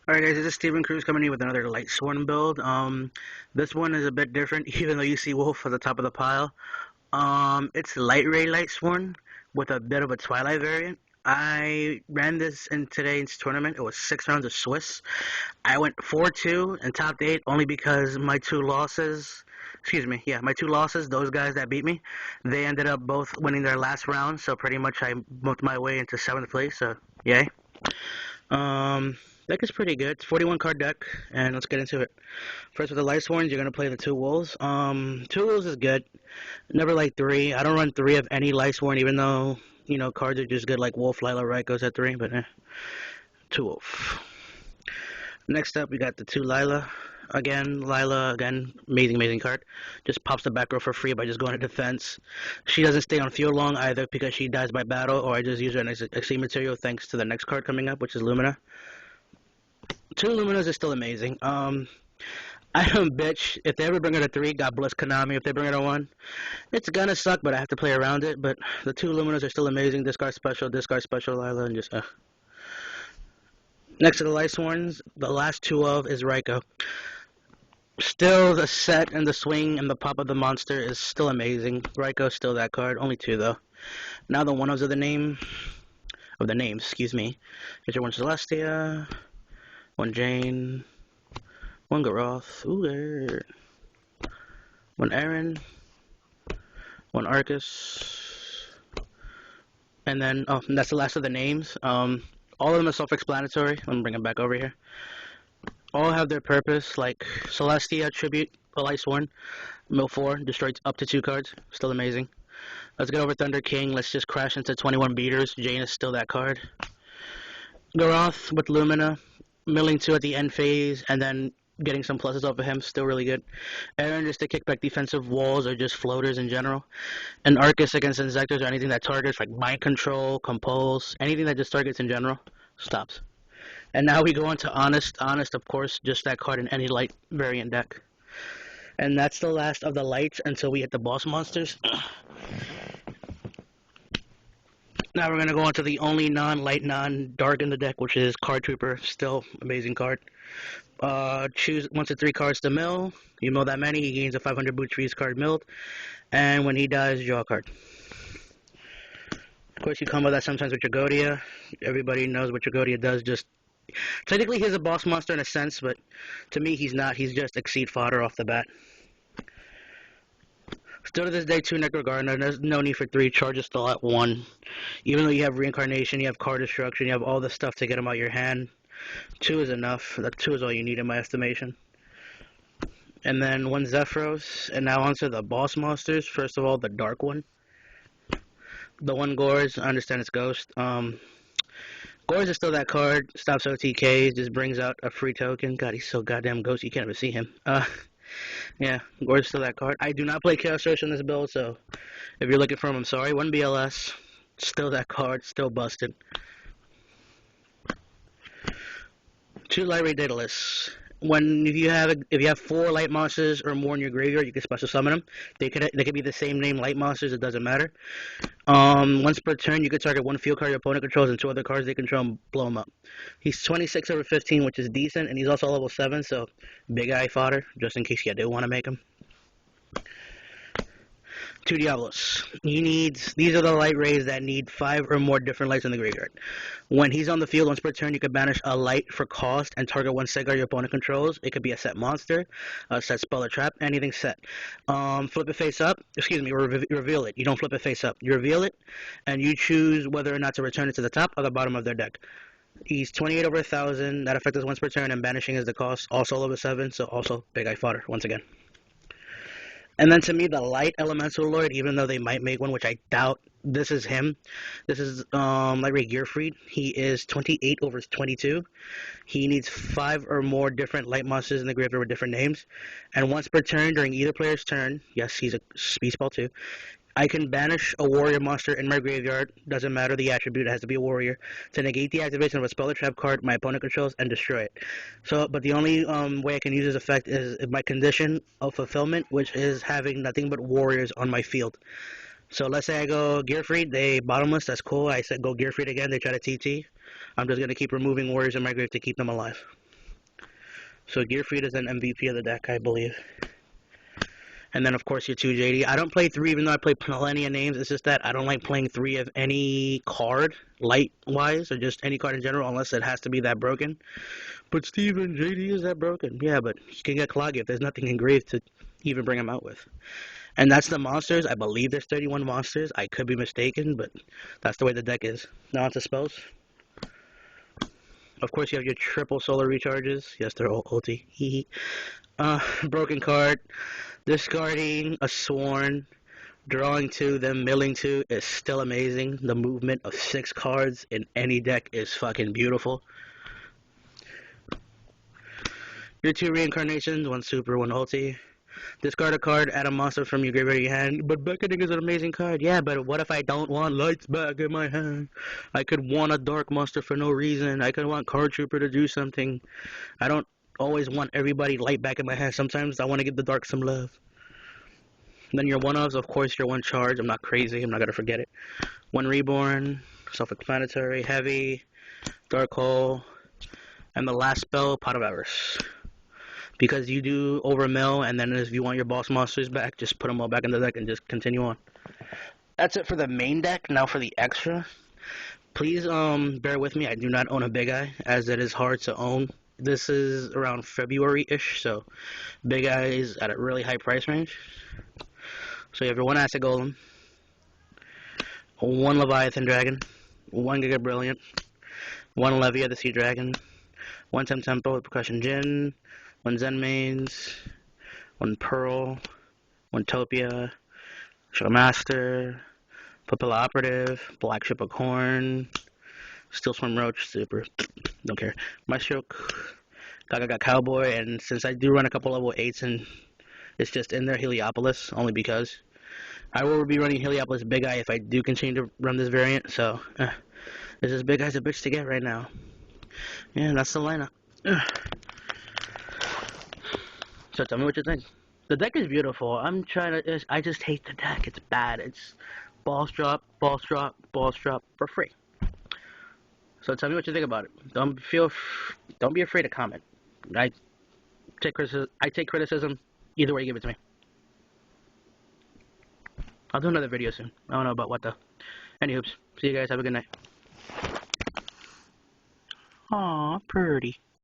Alright guys, this is Steven Cruz coming in with another Lightsworn build. This one is a bit different, even though you see Wolf at the top of the pile. It's Lightray Lightsworn with a bit of a Twilight variant. I ran this in today's tournament. It was 6 rounds of Swiss. I went 4-2 and topped 8 only because my two losses, my two losses, those guys that beat me, they ended up both winning their last round, so pretty much I moved my way into 7th place, so yay. Deck is pretty good. It's 41 card deck, and let's get into it. First with the Lightsworns, you're gonna play the two wolves. Two wolves is good. Never like three. I don't run three of any Lightsworn, even though cards are just good like Wolf, Lila, right goes at three, but two wolf. Next up, we got the two Lila. Again, Lila, again, amazing card. Just pops the back row for free by just going to defense. She doesn't stay on field long either because she dies by battle, or I just use her as XC material thanks to the next card coming up, which is Lumina. Two Luminas is still amazing. I don't bitch. If they ever bring it a 3, God bless Konami. If they bring it a 1, it's gonna suck, but I have to play around it. But the two Luminas are still amazing. Discard special, Lila, and just Next to the Lightsworns, the last two of is Raikou. Still, the set and the swing and the pop of the monster is still amazing. Raikou's still that card. Only two though. Now the one-ofs of the names, excuse me. Get your one Celestia, one Jane, one Garoth, one Aaron, one Arcus, and then, and that's the last of the names. All of them are self-explanatory. Let me bring them back over here. All have their purpose, like Celestia, Tribute, a Lightsworn, Mill 4, destroys up to 2 cards, still amazing. Let's get over Thunder King, let's just crash into 21 beaters, Jane is still that card. Garoth with Lumina, milling 2 at the end phase, and then getting some pluses off of him, still really good. Aaron just to kick back defensive walls or just floaters in general. And Arcus against Insectors or anything that targets, like Mind Control, Compulse, anything that just targets in general, stops. And now we go into Honest. Honest, of course, just that card in any light variant deck. And that's the last of the lights until we hit the boss monsters. Now we're going to go on to the only non-light, non-dark in the deck, which is Card Trooper. Still amazing card. Choose 1 to 3 cards to mill. You mill that many, he gains a 500 boot trees card milled. And when he dies, draw a card. Of course, you combo that sometimes with your Godia. Everybody knows what your Godia does. Just technically, he's a boss monster in a sense, but to me, he's not. He's just exceed fodder off the bat. Still to this day, 2 Necrogardener. There's no need for 3 charges still at 1. Even though you have Reincarnation, you have Card Destruction, you have all the stuff to get him out your hand. 2 is enough. That 2 is all you need in my estimation. And then 1 Zephyros. And now onto the boss monsters. First of all, the dark one. The 1 Gores. I understand it's Ghost. Gores is still that card. Stops OTKs. Just brings out a free token. God, he's so goddamn ghost. You can't even see him. Yeah, Gores is still that card. I do not play Chaos Search on this build, so if you're looking for him, I'm sorry. 1 BLS. Still that card. Still busted. 2 Lightray Daedalus. If you have 4 light monsters or more in your graveyard, you can special summon them. They could be the same name light monsters. It doesn't matter. Once per turn, you can target 1 field card your opponent controls and 2 other cards they control and blow them up. He's 26 over 15, which is decent, and he's also level 7, so big eye fodder just in case you do want to make him. 2 Diablos. These are the light rays that need 5 or more different lights in the graveyard. When he's on the field, once per turn, you can banish a light for cost and target 1 set card your opponent controls. It could be a set monster, a set spell or trap, anything set. Flip it face up, reveal it. You don't flip it face up. You reveal it, and you choose whether or not to return it to the top or the bottom of their deck. He's 28 over 1,000, that effect is once per turn, and banishing is the cost, also level 7, so also big eye fodder, once again. And then to me, the Light Elemental Lord, even though they might make one, which I doubt, this is him. This is Lightray Gearfried. He is 28 over 22. He needs 5 or more different light monsters in the graveyard with different names. And once per turn, during either player's turn, yes, he's a speed spell too, I can banish a warrior monster in my graveyard, doesn't matter the attribute, it has to be a warrior, to negate the activation of a spell or trap card my opponent controls and destroy it. So, but the only way I can use this effect is my condition of fulfillment, which is having nothing but warriors on my field. So let's say I go Gearfried, they bottomless, that's cool. I said go Gearfried again, they try to TT. I'm just going to keep removing warriors in my grave to keep them alive. So Gearfried is an MVP of the deck, I believe. And then, of course, your 2 JD. I don't play 3, even though I play plenty of names. It's just that I don't like playing 3 of any card, light-wise, or just any card in general, unless it has to be that broken. But Steven, JD is that broken. Yeah, but he can get clogged if there's nothing engraved to even bring him out with. And that's the monsters. I believe there's 31 monsters. I could be mistaken, but that's the way the deck is. Now onto spells. Of course, you have your triple solar recharges. Yes, they're all ulti. Broken card. Discarding a Sworn, drawing 2, then milling 2 is still amazing. The movement of 6 cards in any deck is fucking beautiful. Your 2 reincarnations, 1 super, 1 ulti. Discard a card, add a monster from your graveyard to your hand. But Beckoning is an amazing card. Yeah, but what if I don't want lights back in my hand? I could want a dark monster for no reason. I could want Card Trooper to do something. I don't always want everybody light back in my hand. Sometimes I want to give the dark some love. Then your 1-ofs, of course, your 1 charge. I'm not crazy. I'm not going to forget it. 1 reborn, self-explanatory, heavy, dark hole, and the last spell, Pot of Avarice. Because you do overmill, and then if you want your boss monsters back, just put them all back in the deck and just continue on. That's it for the main deck. Now for the extra. Please bear with me. I do not own a Big Eye, as it is hard to own. This is around February-ish, so Big Eye is at a really high price range. So you have your 1 Acid Golem, 1 Leviathan Dragon, 1 Giga Brilliant, 1 Levy of the Sea Dragon, 1 Tempo with Percussion Djinn, 1 Zen Mains, 1 Pearl, 1 Topia, Shadow Master, Papilla Operative, Black Ship of Corn, Steel Swarm Roach, super, don't care, Maestro, Gaga Cowboy, and since I do run a couple level 8s and it's just in there, Heliopolis, only because I will be running Heliopolis Big Eye if I do continue to run this variant, so this is Big Eye's a bitch to get right now. Yeah, that's the lineup. So tell me what you think. The deck is beautiful. I just hate the deck. It's bad. It's balls drop for free. So tell me what you think about it. Don't be afraid to comment. I take criticism. Either way, you give it to me. I'll do another video soon. I don't know about what though. Any hoops. See you guys. Have a good night. Aw, pretty.